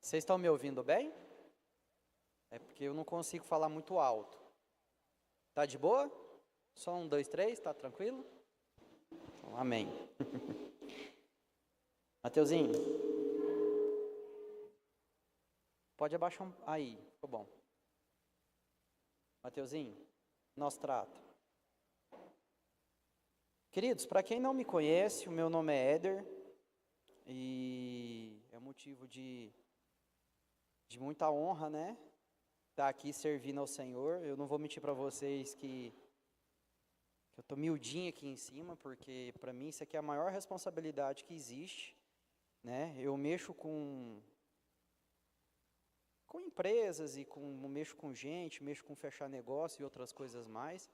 Vocês estão me ouvindo bem? É porque eu não consigo falar muito alto. Tá de boa? Só 1, 2, 3, tá tranquilo? Então, amém. Mateuzinho, pode abaixar aí, ficou bom. Mateuzinho, nosso trato. Queridos, para quem não me conhece, o meu nome é Éder e é motivo de muita honra, né? Estar aqui servindo ao Senhor. Eu não vou mentir para vocês que eu estou miudinho aqui em cima, porque para mim isso aqui é a maior responsabilidade que existe, né? Eu mexo com empresas e mexo com gente, mexo com fechar negócio e outras coisas mais,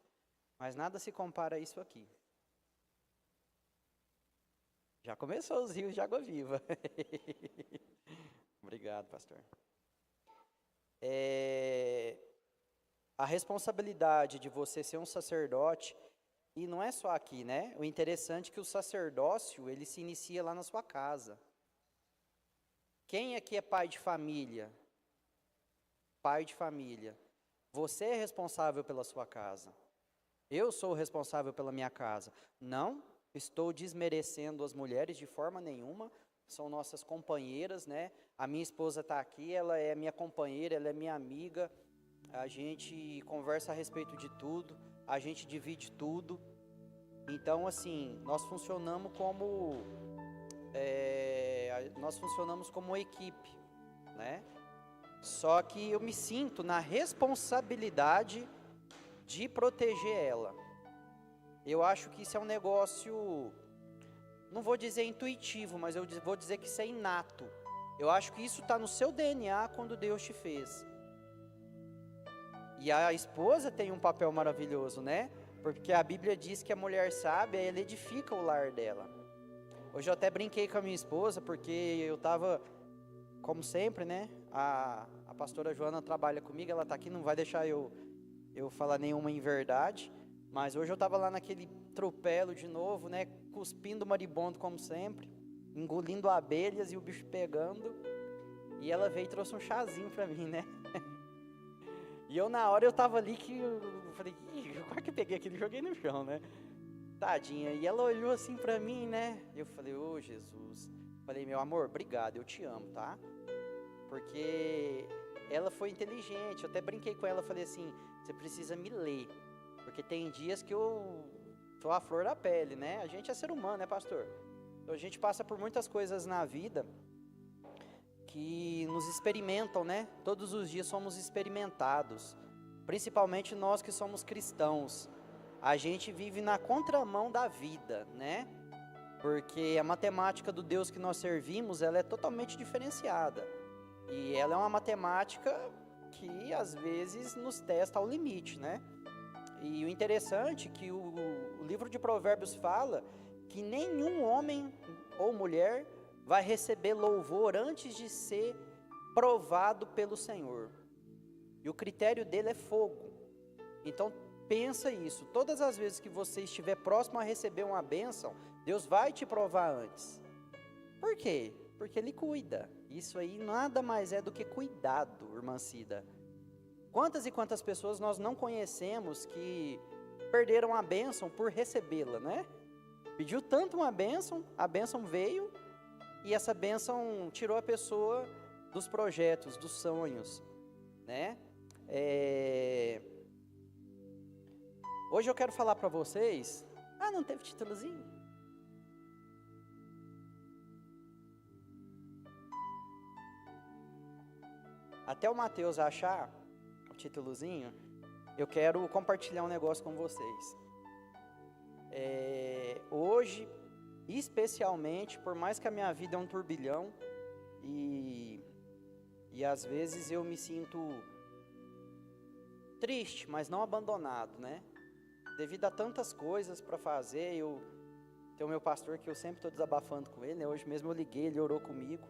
mas nada se compara a isso aqui. Já começou os rios de água viva. Obrigado, pastor. A responsabilidade de você ser um sacerdote, e não é só aqui, né? O interessante é que o sacerdócio, ele se inicia lá na sua casa. Quem aqui é pai de família? Pai de família. Você é responsável pela sua casa. Eu sou responsável pela minha casa. Não estou desmerecendo as mulheres de forma nenhuma, são nossas companheiras, né? A minha esposa está aqui, ela é minha companheira, ela é minha amiga, a gente conversa a respeito de tudo, a gente divide tudo. Então, assim, nós funcionamos como equipe, né? Só que eu me sinto na responsabilidade de proteger ela. Eu acho que isso é um negócio, não vou dizer intuitivo, mas eu vou dizer que isso é inato. Eu acho que isso está no seu DNA quando Deus te fez. E a esposa tem um papel maravilhoso, né? Porque a Bíblia diz que a mulher sábia, ela edifica o lar dela. Hoje eu até brinquei com a minha esposa, porque eu estava, como sempre, né? A pastora Joana trabalha comigo, ela está aqui, não vai deixar eu falar nenhuma inverdade. Mas hoje eu estava lá naquele tropelo de novo, né? Cuspindo maribondo como sempre, engolindo abelhas e o bicho pegando. E ela veio e trouxe um chazinho para mim, né? E eu na hora eu estava ali que eu falei, quase que peguei aquilo e joguei no chão, né? Tadinha. E ela olhou assim para mim, né? Eu falei, ô Jesus. Falei, meu amor, obrigado, eu te amo, tá? Porque ela foi inteligente. Eu até brinquei com ela, falei assim, você precisa me ler. Porque tem dias que eu tô à flor da pele, né? A gente é ser humano, né, pastor? Então a gente passa por muitas coisas na vida que nos experimentam, né? Todos os dias somos experimentados. Principalmente nós que somos cristãos. A gente vive na contramão da vida, né? Porque a matemática do Deus que nós servimos, ela é totalmente diferenciada. E ela é uma matemática que às vezes nos testa ao limite, né? E o interessante é que o livro de Provérbios fala que nenhum homem ou mulher vai receber louvor antes de ser provado pelo Senhor. E o critério dele é fogo. Então pensa isso, todas as vezes que você estiver próximo a receber uma bênção, Deus vai te provar antes. Por quê? Porque Ele cuida. Isso aí nada mais é do que cuidado, irmã Cida. Quantas e quantas pessoas nós não conhecemos que perderam a bênção por recebê-la, né? Pediu tanto uma bênção, a bênção veio e essa bênção tirou a pessoa dos projetos, dos sonhos, né? Hoje eu quero falar para vocês... não teve títulozinho? Até o Mateus achar o títulozinho, eu quero compartilhar um negócio com vocês. Hoje, especialmente, por mais que a minha vida é um turbilhão, e às vezes eu me sinto triste, mas não abandonado, né? Devido a tantas coisas para fazer, eu tenho o meu pastor que eu sempre estou desabafando com ele, né? Hoje mesmo eu liguei, ele orou comigo.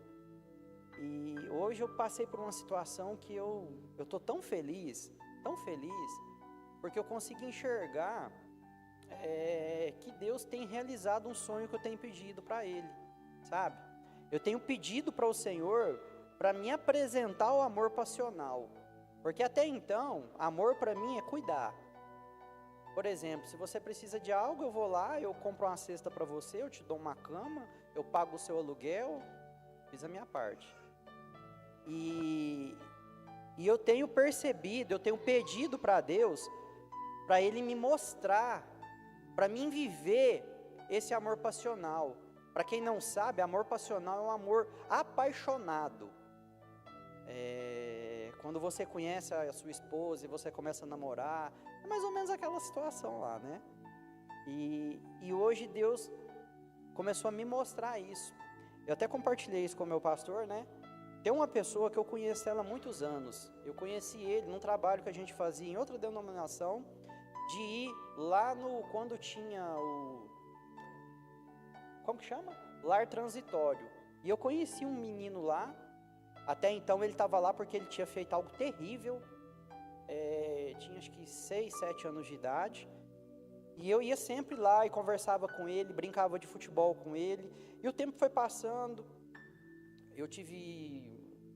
E hoje eu passei por uma situação que eu estou tão feliz, porque eu consegui enxergar que Deus tem realizado um sonho que eu tenho pedido para Ele, sabe? Eu tenho pedido para o Senhor para me apresentar o amor passional. Porque até então, amor para mim é cuidar. Por exemplo, se você precisa de algo, eu vou lá, eu compro uma cesta para você, eu te dou uma cama, eu pago o seu aluguel, fiz a minha parte. E eu tenho percebido, eu tenho pedido para Deus, para Ele me mostrar, para mim viver esse amor passional. Para quem não sabe, amor passional é um amor apaixonado. Quando você conhece a sua esposa e você começa a namorar, é mais ou menos aquela situação lá, né? E hoje Deus começou a me mostrar isso. Eu até compartilhei isso com o meu pastor, né? Tem uma pessoa que eu conheço ela há muitos anos. Eu conheci ele num trabalho que a gente fazia em outra denominação, de ir lá quando tinha como que chama? Lar transitório. E eu conheci um menino lá. Até então ele estava lá porque ele tinha feito algo terrível. Tinha acho que 6, 7 anos de idade. E eu ia sempre lá e conversava com ele, brincava de futebol com ele. E o tempo foi passando. Eu tive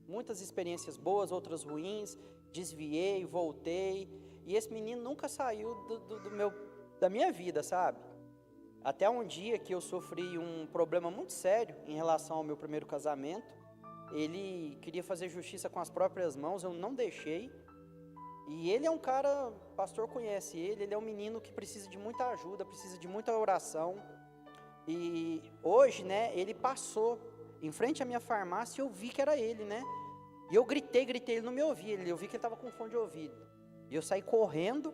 muitas experiências boas, outras ruins. Desviei, voltei. E esse menino nunca saiu da minha vida, sabe? Até um dia que eu sofri um problema muito sério em relação ao meu primeiro casamento. Ele queria fazer justiça com as próprias mãos, eu não deixei. E ele é um cara, o pastor conhece ele é um menino que precisa de muita ajuda, precisa de muita oração. E hoje, né, ele passou em frente à minha farmácia e eu vi que era ele, né? E eu gritei, ele não me ouvia, eu vi que ele estava com fone de ouvido. E eu saí correndo,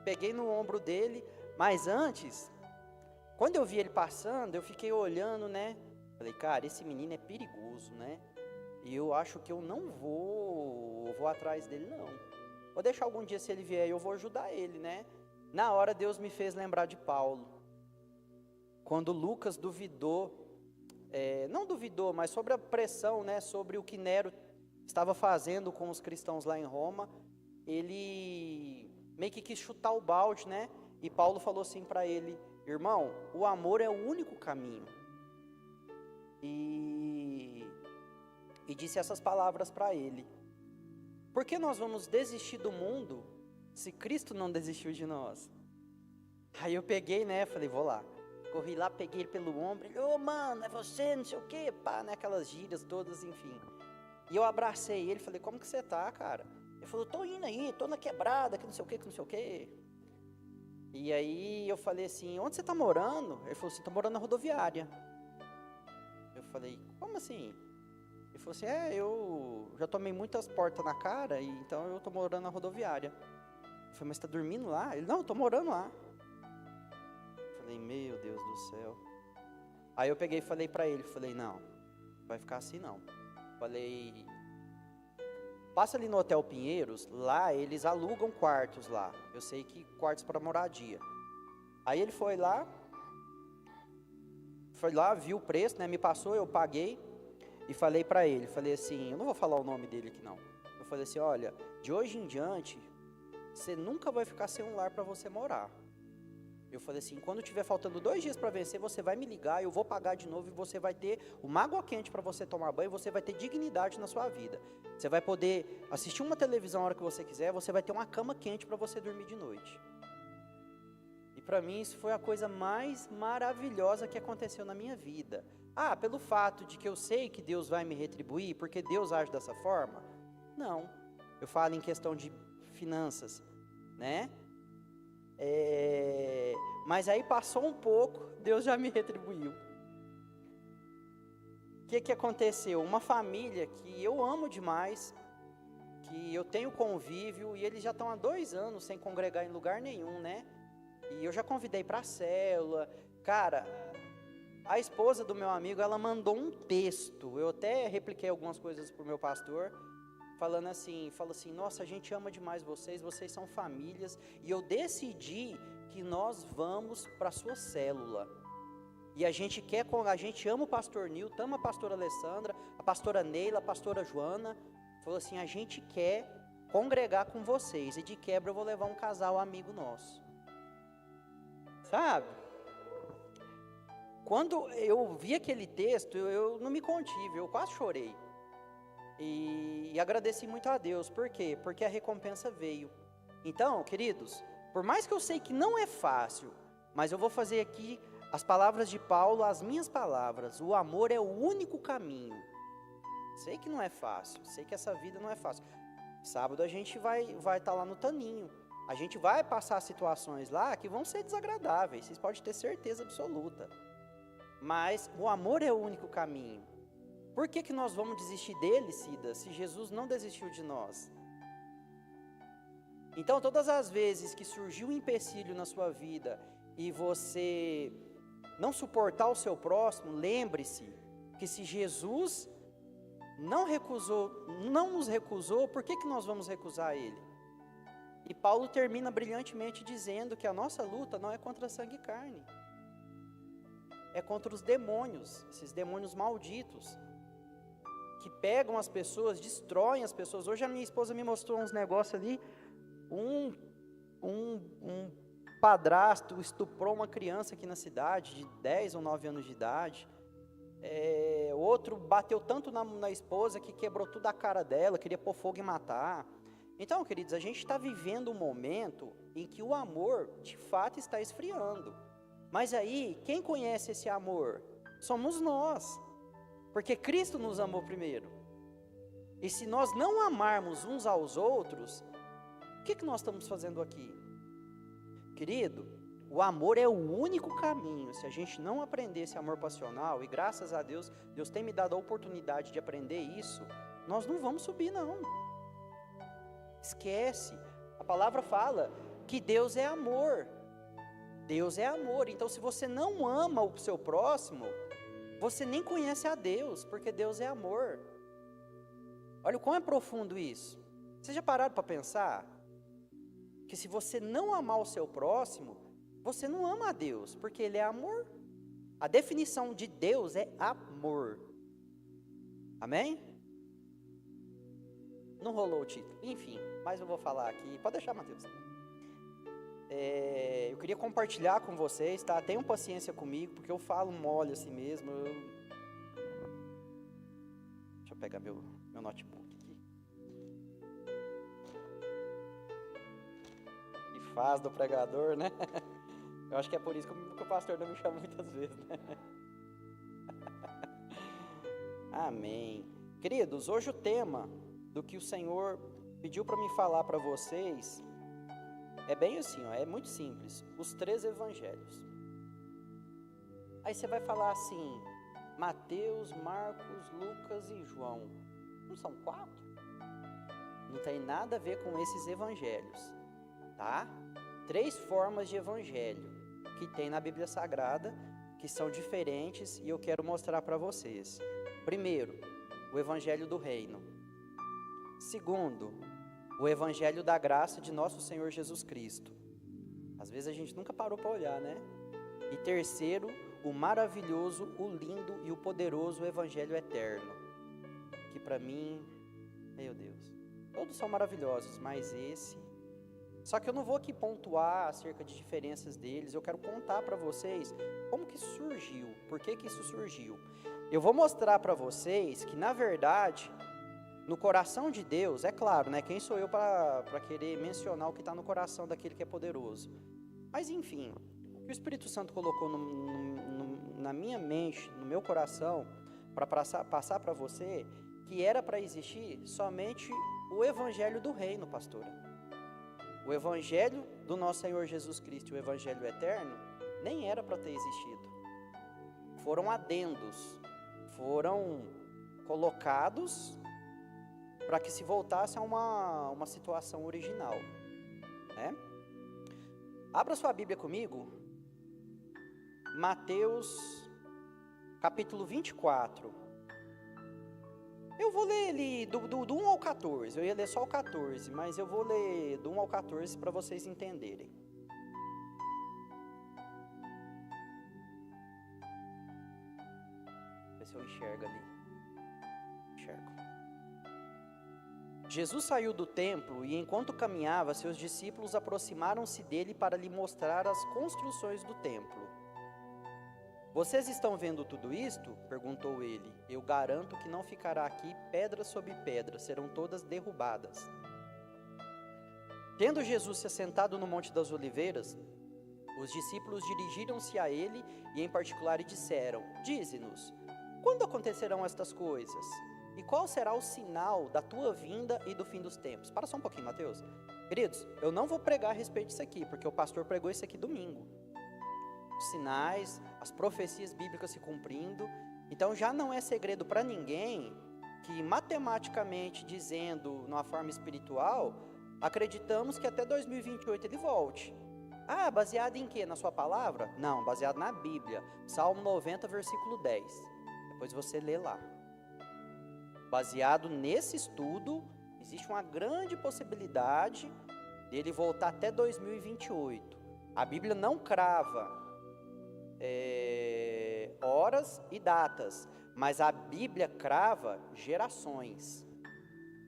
peguei no ombro dele, mas antes, quando eu vi ele passando, eu fiquei olhando, né? Falei, cara, esse menino é perigoso, né? E eu acho que eu não vou atrás dele, não. Vou deixar algum dia, se ele vier, eu vou ajudar ele, né? Na hora, Deus me fez lembrar de Paulo. Quando Lucas duvidou, não duvidou, mas sobre a pressão, né? Sobre o que Nero estava fazendo com os cristãos lá em Roma, ele meio que quis chutar o balde, né? E Paulo falou assim para ele, irmão, o amor é o único caminho. E disse essas palavras para ele. Por que nós vamos desistir do mundo se Cristo não desistiu de nós? Aí eu peguei, né, falei, vou lá. Corri lá, peguei ele pelo ombro, ele, mano, é você, não sei o quê, pá, né, aquelas gírias todas, enfim. E eu abracei ele, falei, como que você tá, cara? Ele falou, tô indo aí, tô na quebrada, que não sei o quê. E aí eu falei assim, onde você tá morando? Ele falou assim, tô morando na rodoviária. Eu falei, como assim? Ele falou assim, eu já tomei muitas portas na cara, e então eu tô morando na rodoviária. Eu falei, mas você tá dormindo lá? Ele, não, eu tô morando lá. Eu falei, meu Deus do céu. Aí eu peguei e falei pra ele, falei, não, vai ficar assim não. Falei, passa ali no Hotel Pinheiros, lá eles alugam quartos lá. Eu sei que quartos para moradia. Aí ele foi lá, viu o preço, né? Me passou, eu paguei e falei para ele, falei assim, eu não vou falar o nome dele aqui não. Eu falei assim, olha, de hoje em diante, você nunca vai ficar sem um lar para você morar. Eu falei assim, quando tiver faltando 2 dias para vencer, você vai me ligar, eu vou pagar de novo e você vai ter uma água quente para você tomar banho, você vai ter dignidade na sua vida. Você vai poder assistir uma televisão a hora que você quiser, você vai ter uma cama quente para você dormir de noite. E para mim isso foi a coisa mais maravilhosa que aconteceu na minha vida. Pelo fato de que eu sei que Deus vai me retribuir, porque Deus age dessa forma? Não. Eu falo em questão de finanças, né? Mas aí passou um pouco, Deus já me retribuiu. O que aconteceu? Uma família que eu amo demais, que eu tenho convívio, e eles já estão há 2 anos sem congregar em lugar nenhum, né? E eu já convidei para a célula. Cara, a esposa do meu amigo, ela mandou um texto, eu até repliquei algumas coisas para o meu pastor, falou assim, nossa, a gente ama demais vocês são famílias, e eu decidi que nós vamos para a sua célula, e a gente ama o pastor Nilton, ama a pastora Alessandra, a pastora Neila, a pastora Joana, falou assim, a gente quer congregar com vocês, e de quebra eu vou levar um casal amigo nosso, sabe? Quando eu vi aquele texto, eu não me contive, eu quase chorei. e agradeci muito a Deus. Por quê? Porque a recompensa veio. Então, queridos, por mais que eu sei que não é fácil, mas eu vou fazer aqui as palavras de Paulo, as minhas palavras. O amor é o único caminho. Sei que não é fácil, sei que essa vida não é fácil. Sábado a gente vai estar lá no Taninho. A gente vai passar situações lá que vão ser desagradáveis, vocês podem ter certeza absoluta. Mas o amor é o único caminho. Por que nós vamos desistir dele, Cida, se Jesus não desistiu de nós? Então, todas as vezes que surgiu um empecilho na sua vida e você não suportar o seu próximo, lembre-se que se Jesus não nos recusou, por que nós vamos recusar ele? E Paulo termina brilhantemente dizendo que a nossa luta não é contra sangue e carne, é contra os demônios, esses demônios malditos, que pegam as pessoas, destroem as pessoas. Hoje a minha esposa me mostrou uns negócios ali, um padrasto estuprou uma criança aqui na cidade, de 10 ou 9 anos de idade. Outro bateu tanto na esposa que quebrou tudo a cara dela, queria pôr fogo e matar. Então, queridos, a gente está vivendo um momento em que o amor, de fato, está esfriando. Mas aí, quem conhece esse amor? Somos nós, porque Cristo nos amou primeiro. E se nós não amarmos uns aos outros, o que nós estamos fazendo aqui? Querido, o amor é o único caminho. Se a gente não aprender esse amor passional, e graças a Deus, Deus tem me dado a oportunidade de aprender isso, nós não vamos subir não. Esquece. A palavra fala que Deus é amor. Deus é amor. Então, se você não ama o seu próximo, você nem conhece a Deus, porque Deus é amor. Olha o quão é profundo isso. Vocês já pararam para pensar que se você não amar o seu próximo, você não ama a Deus, porque Ele é amor. A definição de Deus é amor. Amém? Não rolou o título. Enfim, mas eu vou falar aqui. Pode deixar, Mateus. Eu queria compartilhar com vocês, tá? Tenham paciência comigo, porque eu falo mole assim mesmo. Deixa eu pegar meu notebook aqui. Que faz do pregador, né? Eu acho que é por isso que o pastor não me chama muitas vezes, né? Amém. Queridos, hoje o tema do que o Senhor pediu para me falar para vocês é bem assim, ó, é muito simples. Os 3 evangelhos. Aí você vai falar assim, Mateus, Marcos, Lucas e João. Não são 4? Não tem nada a ver com esses evangelhos, tá? 3 formas de evangelho que tem na Bíblia Sagrada, que são diferentes e eu quero mostrar para vocês. Primeiro, o evangelho do reino. Segundo, o evangelho da graça de nosso Senhor Jesus Cristo. Às vezes a gente nunca parou para olhar, né? E terceiro, o maravilhoso, o lindo e o poderoso evangelho eterno. Que para mim, meu Deus, todos são maravilhosos, mas esse... Só que eu não vou aqui pontuar acerca de diferenças deles, eu quero contar para vocês como que isso surgiu, por que isso surgiu. Eu vou mostrar para vocês que, na verdade, no coração de Deus, é claro, né? Quem sou eu para querer mencionar o que está no coração daquele que é poderoso? Mas, enfim, o que o Espírito Santo colocou na minha mente, no meu coração, para passar para você, que era para existir somente o evangelho do reino, pastora. O evangelho do nosso Senhor Jesus Cristo, o evangelho eterno, nem era para ter existido. Foram adendos, foram colocados para que se voltasse a uma situação original, né? Abra sua Bíblia comigo, Mateus, capítulo 24. Eu vou ler ele do 1 ao 14, eu ia ler só o 14, mas eu vou ler do 1 ao 14 para vocês entenderem. Vê se eu enxergo ali. Enxergo. Jesus saiu do templo e, enquanto caminhava, seus discípulos aproximaram-se dele para lhe mostrar as construções do templo. Vocês estão vendo tudo isto? Perguntou ele. Eu garanto que não ficará aqui pedra sobre pedra, serão todas derrubadas. Tendo Jesus se assentado no Monte das Oliveiras, os discípulos dirigiram-se a ele e em particular disseram: Dize-nos, quando acontecerão estas coisas? E qual será o sinal da tua vinda e do fim dos tempos? Para só um pouquinho, Mateus. Queridos, eu não vou pregar a respeito disso aqui, porque o pastor pregou isso aqui domingo. Os sinais, as profecias bíblicas se cumprindo. Então já não é segredo para ninguém que, matematicamente dizendo, numa forma espiritual, acreditamos que até 2028 ele volte. Ah, baseado em quê? Na sua palavra? Não, baseado na Bíblia. Salmo 90, versículo 10. Depois você lê lá. Baseado nesse estudo, existe uma grande possibilidade dele voltar até 2028. A Bíblia não crava horas e datas, mas a Bíblia crava gerações.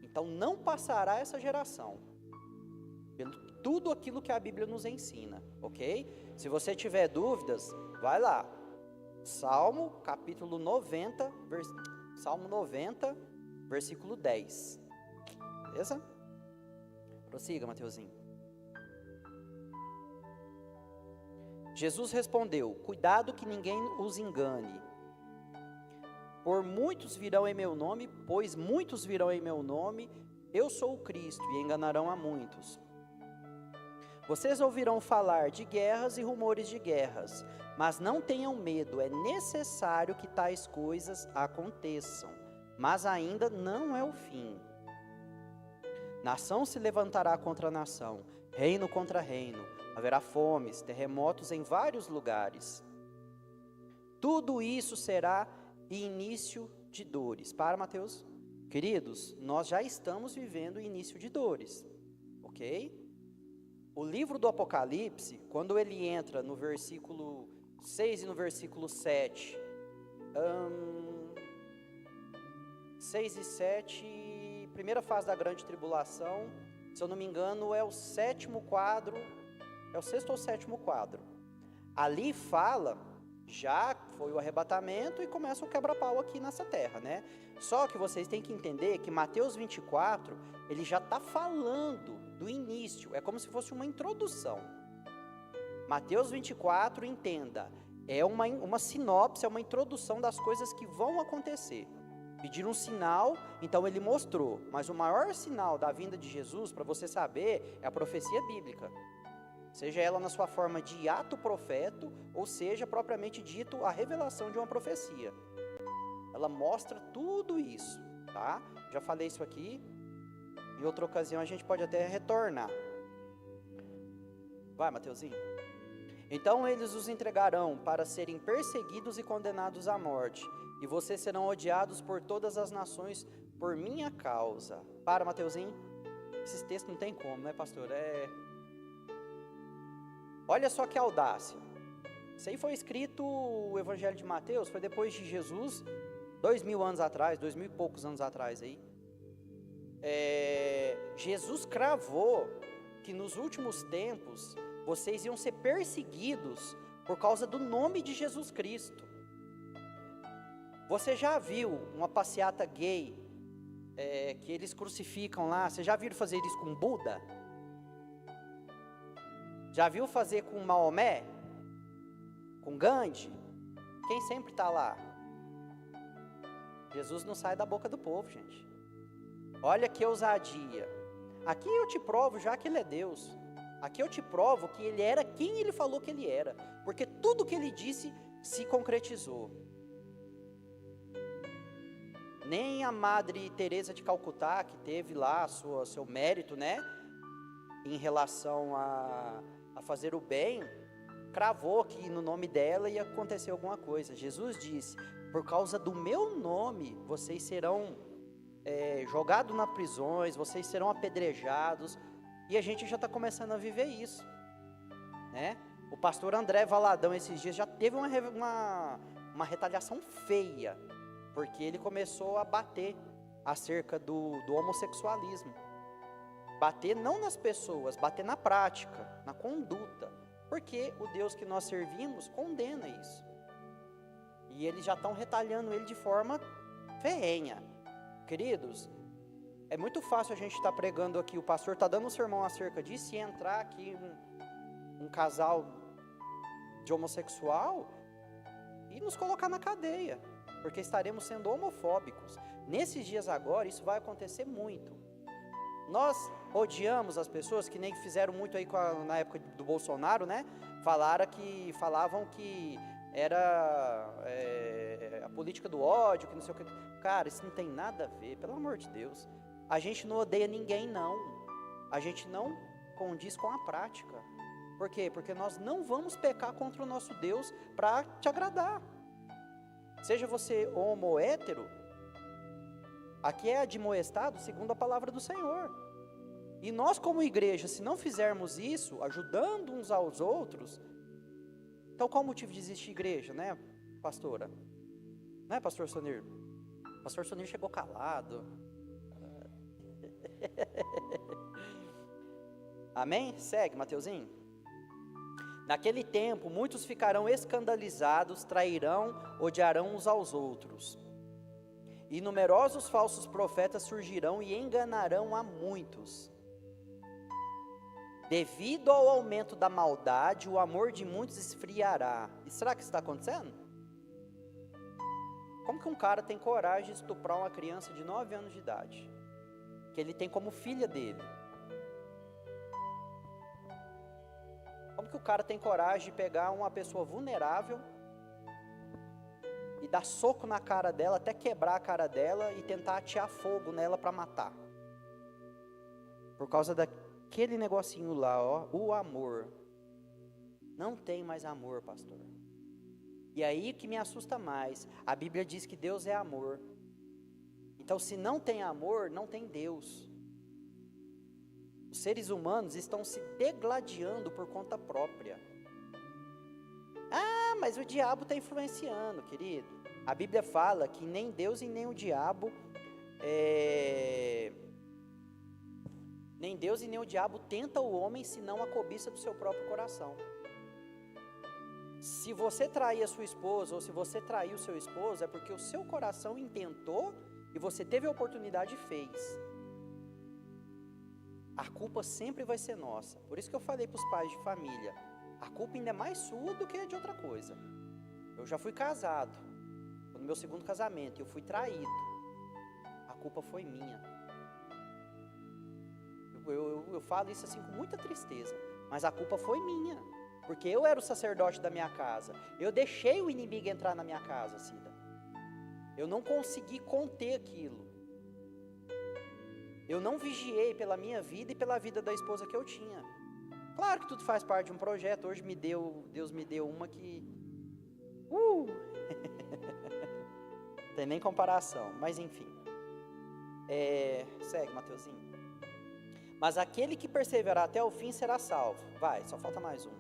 Então não passará essa geração, pelo tudo aquilo que a Bíblia nos ensina, ok? Se você tiver dúvidas, vai lá, Salmo capítulo 90, Salmo 90, versículo 10, beleza? Prossiga, Mateuzinho. Jesus respondeu: cuidado que ninguém os engane. Pois muitos virão em meu nome, eu sou o Cristo, e enganarão a muitos. Vocês ouvirão falar de guerras e rumores de guerras, mas não tenham medo, é necessário que tais coisas aconteçam, mas ainda não é o fim. Nação se levantará contra nação, reino contra reino, haverá fomes, terremotos em vários lugares. Tudo isso será início de dores. Para, Mateus. Queridos, nós já estamos vivendo o início de dores, ok? O livro do Apocalipse, quando ele entra no versículo 6 e no versículo 7, 6 e 7, primeira fase da grande tribulação, se eu não me engano é o sétimo quadro, é o sexto ou sétimo quadro. Ali fala, já foi o arrebatamento e começa o quebra-pau aqui nessa terra, né? Só que vocês têm que entender que Mateus 24, ele já está falando do início, é como se fosse uma introdução. Mateus 24, entenda, é uma sinopse, é uma introdução das coisas que vão acontecer. Pediram um sinal, então ele mostrou, mas o maior sinal da vinda de Jesus, para você saber, é a profecia bíblica. Seja ela na sua forma de ato profeto, ou seja, propriamente dito, a revelação de uma profecia. Ela mostra tudo isso, tá? Já falei isso aqui, em outra ocasião a gente pode até retornar. Vai, Mateuzinho. Então eles os entregarão para serem perseguidos e condenados à morte, e vocês serão odiados por todas as nações por minha causa. Para, Mateuzinho. Esses textos não tem como, né, pastor? Olha só que audácia. Isso aí foi escrito, o Evangelho de Mateus, foi depois de Jesus, 2000 anos atrás, 2000 e poucos anos atrás aí. Jesus cravou que nos últimos tempos vocês iam ser perseguidos por causa do nome de Jesus Cristo. Você já viu uma passeata gay que eles crucificam lá? Você já viram fazer isso com Buda? Já viu fazer com Maomé? Com Gandhi? Quem sempre está lá? Jesus não sai da boca do povo, gente. Olha que ousadia. Aqui eu te provo já que ele é Deus. Aqui eu te provo que ele era quem ele falou que ele era. Porque tudo que ele disse se concretizou. Nem a Madre Teresa de Calcutá, que teve lá seu mérito, né? Em relação a fazer o bem, cravou que no nome dela ia acontecer alguma coisa. Jesus disse: por causa do meu nome, vocês serão jogados nas prisões, vocês serão apedrejados, e a gente já está começando a viver isso, né? O pastor André Valadão, esses dias, já teve uma retaliação feia, porque ele começou a bater acerca do homossexualismo. Bater não nas pessoas, bater na prática, na conduta. Porque o Deus que nós servimos condena isso. E eles já estão retalhando ele de forma ferrenha. Queridos, é muito fácil a gente estar pregando aqui, o pastor está dando um sermão acerca disso, e entrar aqui um casal de homossexual e nos colocar na cadeia, porque estaremos sendo homofóbicos. Nesses dias agora, isso vai acontecer muito. Nós odiamos as pessoas, que nem fizeram muito aí na época do Bolsonaro, né? Falavam que era a política do ódio, que não sei o que. Cara, isso não tem nada a ver, pelo amor de Deus. A gente não odeia ninguém, não. A gente não condiz com a prática. Por quê? Porque nós não vamos pecar contra o nosso Deus para te agradar. Seja você homo ou hétero, aqui é admoestado segundo a palavra do Senhor. E nós, como igreja, se não fizermos isso, ajudando uns aos outros, então qual o motivo de existir igreja, né, pastora? Né, pastor Sonir? Pastor Sonir chegou calado. Amém? Segue, Mateuzinho. Naquele tempo, muitos ficarão escandalizados, trairão, odiarão uns aos outros. E numerosos falsos profetas surgirão e enganarão a muitos. Devido ao aumento da maldade, o amor de muitos esfriará. E será que isso está acontecendo? Como que um cara tem coragem de estuprar uma criança de 9 anos de idade? Que ele tem como filha dele. Como que o cara tem coragem de pegar uma pessoa vulnerável e dar soco na cara dela, até quebrar a cara dela e tentar atear fogo nela para matar? Por causa daquele negocinho lá, ó, o amor. Não tem mais amor, pastor. E aí que me assusta mais. A Bíblia diz que Deus é amor. Então, se não tem amor, não tem Deus. Os seres humanos estão se degladiando por conta própria. Ah, mas o diabo está influenciando, querido. A Bíblia fala que nem Deus e nem o diabo nem Deus e nem o diabo tenta o homem, senão a cobiça do seu próprio coração. Se você trair a sua esposa, ou se você trair o seu esposo, é porque o seu coração intentou e você teve a oportunidade e fez. A culpa sempre vai ser nossa. Por isso que eu falei para os pais de família, a culpa ainda é mais sua do que a de outra coisa. Eu já fui casado, no meu segundo casamento, eu fui traído. A culpa foi minha. Eu falo isso assim com muita tristeza, mas a culpa foi minha, porque eu era o sacerdote da minha casa. Eu deixei o inimigo entrar na minha casa, Cida. Eu não consegui conter aquilo. Eu não vigiei pela minha vida e pela vida da esposa que eu tinha. Claro que tudo faz parte de um projeto. Hoje Deus me deu uma que... Tem nem comparação, mas enfim. Segue, Mateuzinho. Mas aquele que perseverar até o fim será salvo. Vai, só falta mais um.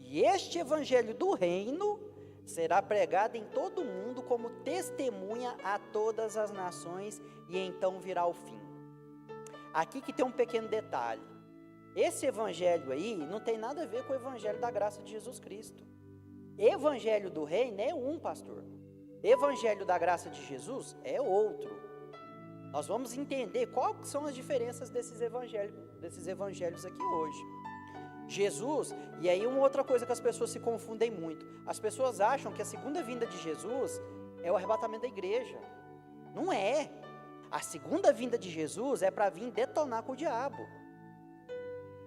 E este evangelho do reino será pregado em todo o mundo como testemunha a todas as nações, e então virá o fim. Aqui que tem um pequeno detalhe. Esse evangelho aí não tem nada a ver com o evangelho da graça de Jesus Cristo. Evangelho do reino é um, pastor. Evangelho da graça de Jesus é outro. Nós vamos entender quais são as diferenças desses evangelhos aqui hoje. Jesus, e aí uma outra coisa que as pessoas se confundem muito. As pessoas acham que a segunda vinda de Jesus é o arrebatamento da igreja. Não é. A segunda vinda de Jesus é para vir detonar com o diabo.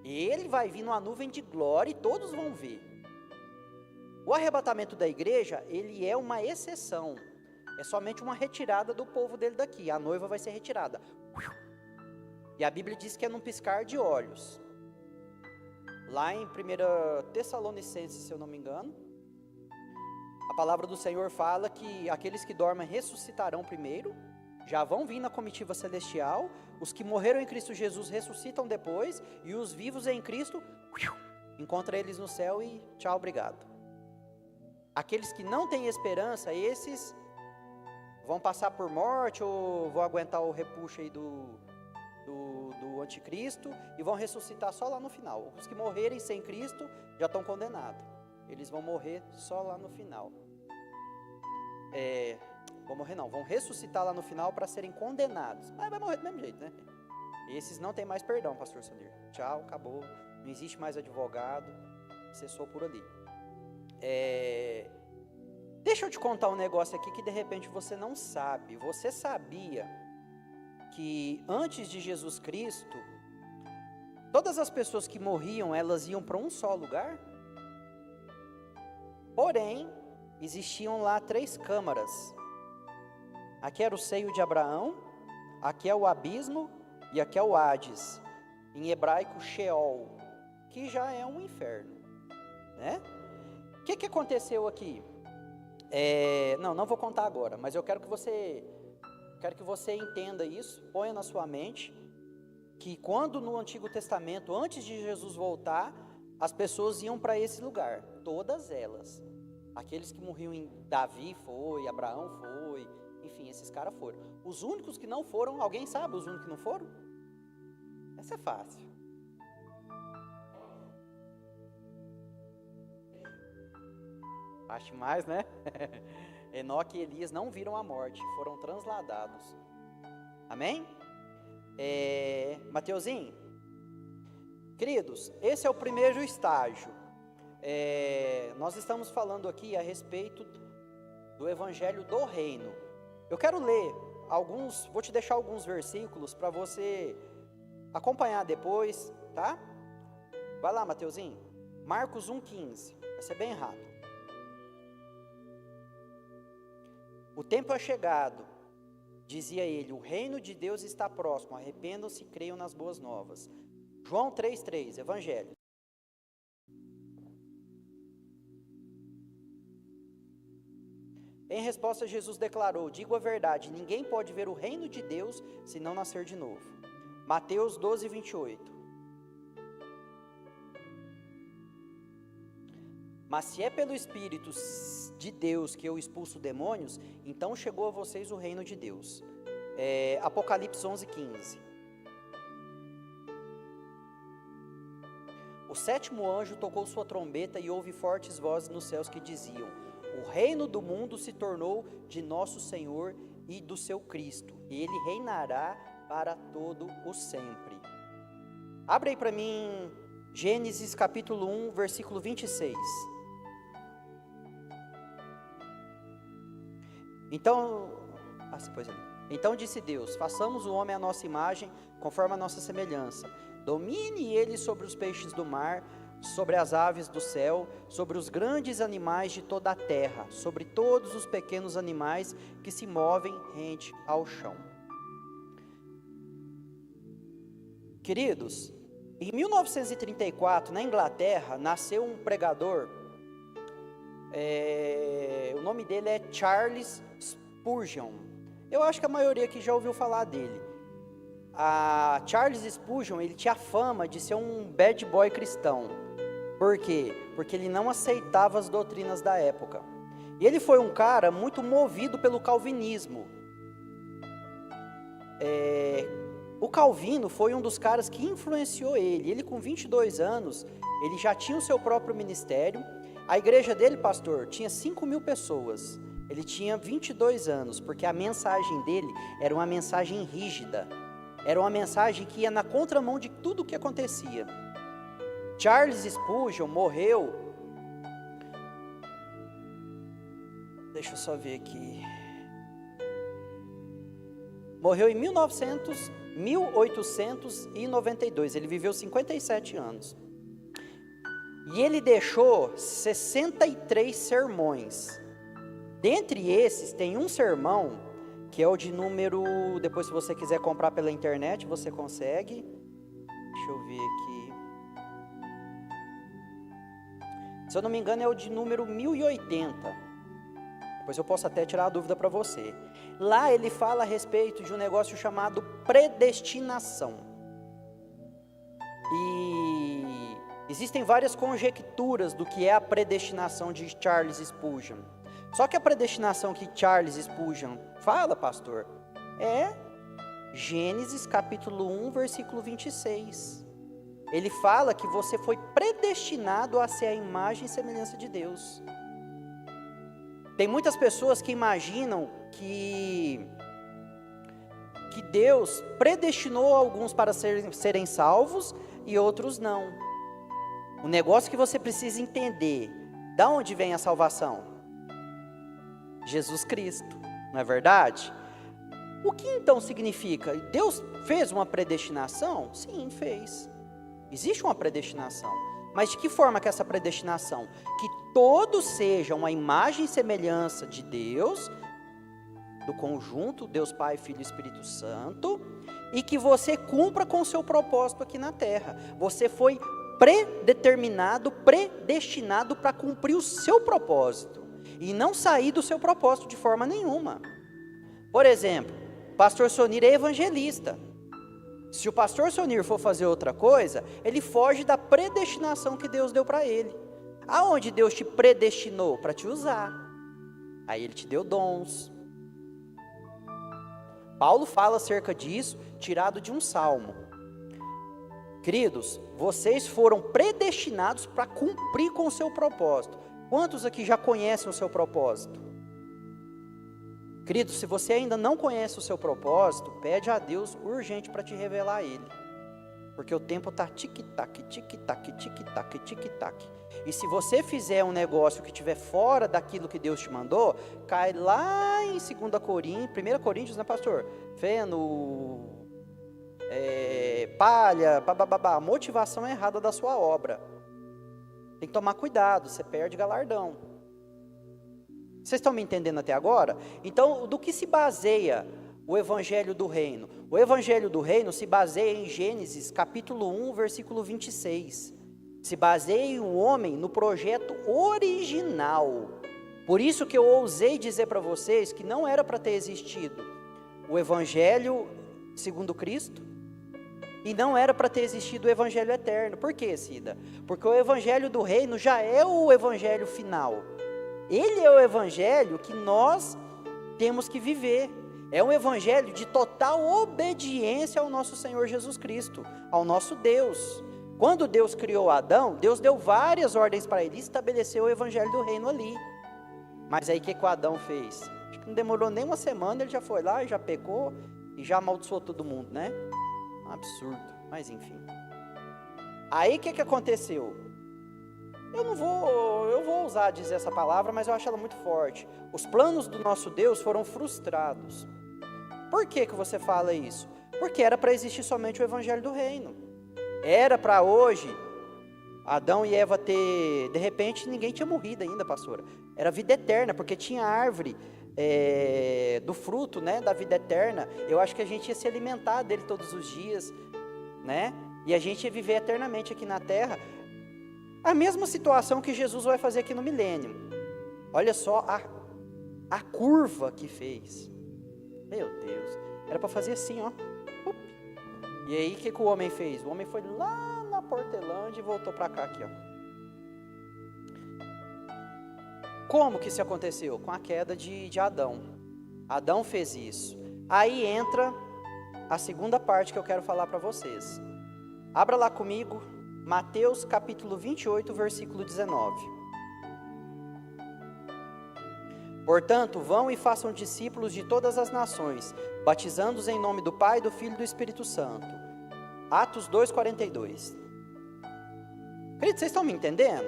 Ele vai vir numa nuvem de glória e todos vão ver. O arrebatamento da igreja, ele é uma exceção. É somente uma retirada do povo dele daqui. A noiva vai ser retirada. E a Bíblia diz que é num piscar de olhos. Lá em 1 Tessalonicenses, se eu não me engano, a palavra do Senhor fala que aqueles que dormem ressuscitarão primeiro, já vão vir na comitiva celestial, os que morreram em Cristo Jesus ressuscitam depois, e os vivos em Cristo, encontra eles no céu e tchau, obrigado. Aqueles que não têm esperança, esses vão passar por morte, ou vão aguentar o repuxo aí do anticristo, e vão ressuscitar só lá no final. Os que morrerem sem Cristo, já estão condenados. Eles vão morrer só lá no final. vão morrer não, vão ressuscitar lá no final para serem condenados. Mas vai morrer do mesmo jeito, né? Esses não tem mais perdão, pastor Sandir. Tchau, acabou. Não existe mais advogado. Cessou por ali. Deixa eu te contar um negócio aqui que de repente você não sabe. Você sabia que antes de Jesus Cristo, todas as pessoas que morriam, elas iam para um só lugar? Porém, existiam lá 3 câmaras. Aqui era o seio de Abraão, aqui é o abismo e aqui é o Hades. Em hebraico, Sheol, que já é um inferno, né? O que aconteceu aqui? Não vou contar agora, mas eu quero que você entenda isso, ponha na sua mente, que quando no Antigo Testamento, antes de Jesus voltar, as pessoas iam para esse lugar, todas elas. Aqueles que morriam em Davi foi, Abraão foi, enfim, esses caras foram. Os únicos que não foram, alguém sabe os únicos que não foram? Essa é fácil. Acho mais, né? Enoque e Elias não viram a morte, foram transladados. Amém? Mateuzinho, queridos, esse é o primeiro estágio. Nós estamos falando aqui a respeito do Evangelho do Reino. Eu quero ler vou te deixar alguns versículos para você acompanhar depois, tá? Vai lá, Mateuzinho. Marcos 1,15, vai ser bem rápido. O tempo é chegado, dizia ele, o reino de Deus está próximo, arrependam-se e creiam nas boas novas. João 3,3, Evangelho. Em resposta, Jesus declarou, digo a verdade, ninguém pode ver o reino de Deus se não nascer de novo. Mateus 12,28. Mas se é pelo Espírito de Deus que eu expulso demônios, então chegou a vocês o reino de Deus. Apocalipse 11,15. O 7º anjo tocou sua trombeta e houve fortes vozes nos céus que diziam, o reino do mundo se tornou de nosso Senhor e do seu Cristo, e ele reinará para todo o sempre. Abre aí para mim, Gênesis capítulo 1, versículo 26. Então disse Deus, façamos o homem à nossa imagem, conforme a nossa semelhança. Domine ele sobre os peixes do mar, sobre as aves do céu, sobre os grandes animais de toda a terra, sobre todos os pequenos animais que se movem rente ao chão. Queridos, em 1934, na Inglaterra, nasceu um pregador, o nome dele é Charles Spurgeon. Eu acho que a maioria aqui já ouviu falar dele. A Charles Spurgeon, ele tinha fama de ser um bad boy cristão. Por quê? Porque ele não aceitava as doutrinas da época. E ele foi um cara muito movido pelo calvinismo. O Calvino foi um dos caras que influenciou ele. Ele com 22 anos, ele já tinha o seu próprio ministério. A igreja dele, pastor, tinha 5.000 pessoas. Ele tinha 22 anos, porque a mensagem dele era uma mensagem rígida. Era uma mensagem que ia na contramão de tudo o que acontecia. Charles Spurgeon morreu... Deixa eu só ver aqui... Morreu em 1892, ele viveu 57 anos. E ele deixou 63 sermões. Dentre esses, tem um sermão, que é o de número... Depois, se você quiser comprar pela internet, você consegue. Deixa eu ver aqui. Se eu não me engano, é o de número 1080. Depois eu posso até tirar a dúvida para você. Lá ele fala a respeito de um negócio chamado predestinação. E existem várias conjecturas do que é a predestinação de Charles Spurgeon. Só que a predestinação que Charles Spurgeon fala, pastor, é Gênesis capítulo 1, versículo 26. Ele fala que você foi predestinado a ser a imagem e semelhança de Deus. Tem muitas pessoas que imaginam que Deus predestinou alguns para serem salvos e outros não. O negócio que você precisa entender, da onde vem a salvação? Jesus Cristo, não é verdade? O que então significa? Deus fez uma predestinação? Sim, fez. Existe uma predestinação. Mas de que forma que essa predestinação? Que todos sejam uma imagem e semelhança de Deus, do conjunto, Deus Pai, Filho e Espírito Santo, e que você cumpra com o seu propósito aqui na terra. Você foi predeterminado, predestinado para cumprir o seu propósito, e não sair do seu propósito de forma nenhuma. Por exemplo, o pastor Sonir é evangelista. Se o pastor Sonir for fazer outra coisa, ele foge da predestinação que Deus deu para ele. Aonde Deus te predestinou? Para te usar. Aí ele te deu dons. Paulo fala acerca disso, tirado de um salmo. Queridos, vocês foram predestinados para cumprir com o seu propósito. Quantos aqui já conhecem o seu propósito? Querido, se você ainda não conhece o seu propósito, pede a Deus urgente para te revelar ele. Porque o tempo está tic-tac, tic-tac, tic-tac, tic-tac. E se você fizer um negócio que estiver fora daquilo que Deus te mandou, cai lá em 1 Coríntios, né, pastor? Feno, palha, bababá, motivação errada da sua obra. Tem que tomar cuidado, você perde galardão. Vocês estão me entendendo até agora? Então, do que se baseia o Evangelho do Reino? O Evangelho do Reino se baseia em Gênesis, capítulo 1, versículo 26. Se baseia em um homem no projeto original. Por isso que eu ousei dizer para vocês que não era para ter existido o Evangelho segundo Cristo, e não era para ter existido o Evangelho eterno. Por quê, Cida? Porque o Evangelho do Reino já é o Evangelho final. Ele é o evangelho que nós temos que viver. É um evangelho de total obediência ao nosso Senhor Jesus Cristo, ao nosso Deus. Quando Deus criou Adão, Deus deu várias ordens para ele, estabeleceu o evangelho do reino ali. Mas aí o que o Adão fez? Acho que não demorou nem uma semana, ele já foi lá, já pecou e já amaldiçoou todo mundo, né? Um absurdo, mas enfim. Aí o que aconteceu? Eu vou ousar dizer essa palavra, mas eu acho ela muito forte. Os planos do nosso Deus foram frustrados. Por que você fala isso? Porque era para existir somente o Evangelho do Reino. Era para hoje, Adão e Eva ter... De repente, ninguém tinha morrido ainda, pastora. Era vida eterna, porque tinha árvore do fruto, né, da vida eterna. Eu acho que a gente ia se alimentar dele todos os dias, né? E a gente ia viver eternamente aqui na terra. A mesma situação que Jesus vai fazer aqui no milênio. Olha só a curva que fez. Meu Deus. Era para fazer assim, ó. E aí, o que o homem fez? O homem foi lá na Portelândia e voltou para cá, aqui, ó. Como que isso aconteceu? Com a queda de Adão. Adão fez isso. Aí entra a segunda parte que eu quero falar para vocês. Abra lá comigo. Mateus capítulo 28, versículo 19. Portanto, vão e façam discípulos de todas as nações, batizando-os em nome do Pai, do Filho e do Espírito Santo. Atos 2:42. Queridos, vocês estão me entendendo?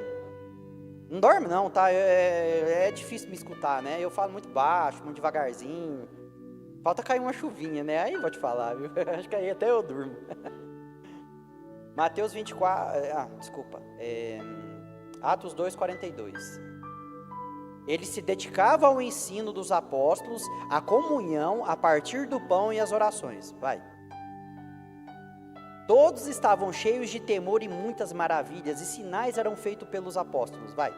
Não dorme não, tá? É difícil me escutar, né? Eu falo muito baixo, muito devagarzinho. Falta cair uma chuvinha, né? Aí eu vou te falar, viu? Acho que aí até eu durmo. Mateus 24, Atos 2:42. Ele se dedicava ao ensino dos apóstolos, à comunhão, a partir do pão e as orações. Vai. Todos estavam cheios de temor e muitas maravilhas, e sinais eram feitos pelos apóstolos. Vai.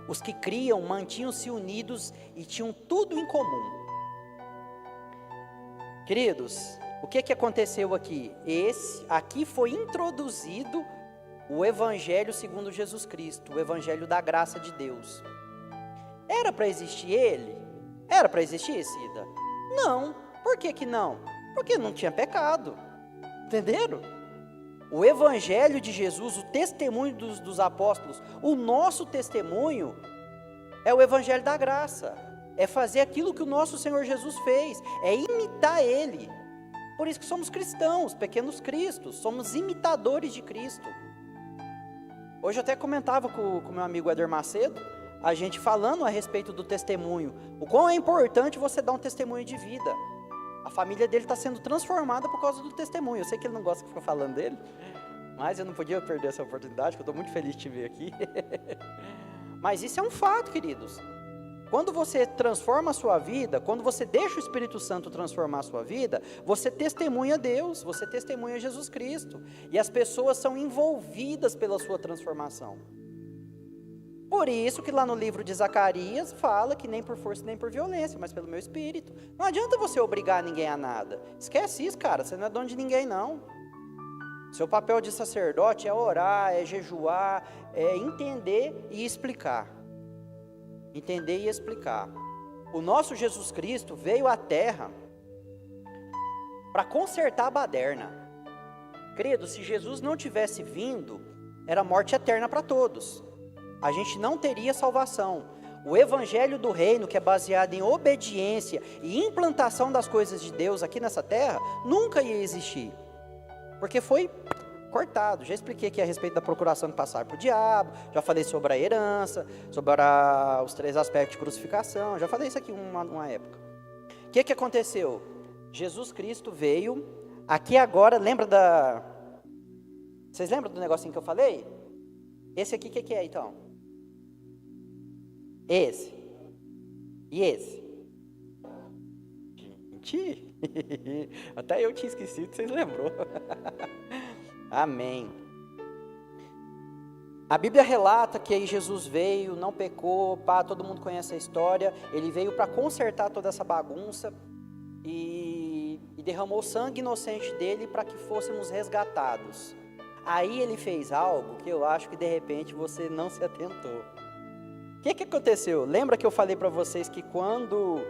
Os que criam mantinham-se unidos e tinham tudo em comum. Queridos, o que aconteceu aqui? Aqui foi introduzido o Evangelho segundo Jesus Cristo, o Evangelho da graça de Deus. Era para existir ele? Era para existir, Cida? Não. Por que não? Porque não tinha pecado. Entenderam? O Evangelho de Jesus, o testemunho dos apóstolos, o nosso testemunho É o evangelho da graça. É fazer aquilo que o nosso Senhor Jesus fez. É imitar Ele. Por isso que somos cristãos, pequenos cristos. Somos imitadores de Cristo. Hoje eu até comentava com o meu amigo Éder Macedo, a gente falando a respeito do testemunho. O quão é importante você dar um testemunho de vida. A família dele está sendo transformada por causa do testemunho. Eu sei que ele não gosta que fica falando dele, mas eu não podia perder essa oportunidade, porque eu estou muito feliz de te ver aqui. Mas isso é um fato, queridos. Quando você transforma a sua vida, quando você deixa o Espírito Santo transformar a sua vida, você testemunha Deus, você testemunha Jesus Cristo. E as pessoas são envolvidas pela sua transformação. Por isso que lá no livro de Zacarias fala que nem por força nem por violência, mas pelo meu Espírito. Não adianta você obrigar ninguém a nada. Esquece isso, cara, você não é dono de ninguém não. Seu papel de sacerdote é orar, é jejuar, é entender e explicar. Entender e explicar. O nosso Jesus Cristo veio à terra para consertar a baderna. Querido, se Jesus não tivesse vindo, era morte eterna para todos. A gente não teria salvação. O evangelho do reino, que é baseado em obediência e implantação das coisas de Deus aqui nessa terra, nunca ia existir. Porque foi cortado. Já expliquei aqui a respeito da procuração que passaram para o diabo, já falei sobre a herança, sobre os 3 aspectos de crucificação, já falei isso aqui uma época. O que aconteceu? Jesus Cristo veio, aqui agora, vocês lembram do negocinho que eu falei? Esse aqui, o que é então? Esse. E esse? Gente, até eu tinha esquecido, vocês lembrou. Amém. A Bíblia relata que aí Jesus veio, não pecou, todo mundo conhece a história. Ele veio para consertar toda essa bagunça e derramou o sangue inocente dele para que fôssemos resgatados. Aí ele fez algo que eu acho que de repente você não se atentou. O que aconteceu? Lembra que eu falei para vocês que quando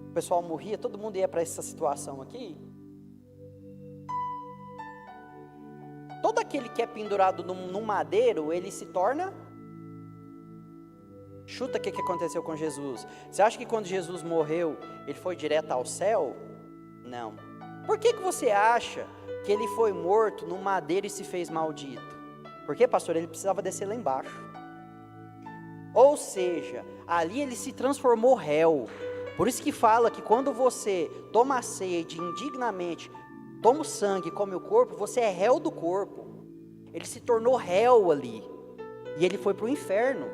o pessoal morria, todo mundo ia para essa situação aqui? Todo aquele que é pendurado num madeiro, ele se torna... Chuta o que aconteceu com Jesus. Você acha que quando Jesus morreu, ele foi direto ao céu? Não. Por que você acha que ele foi morto num madeiro e se fez maldito? Porque, pastor, ele precisava descer lá embaixo. Ou seja, ali ele se transformou réu. Por isso que fala que quando você toma a ceia e indignamente toma o sangue e come o corpo, você é réu do corpo. Ele se tornou réu ali. E ele foi para o inferno.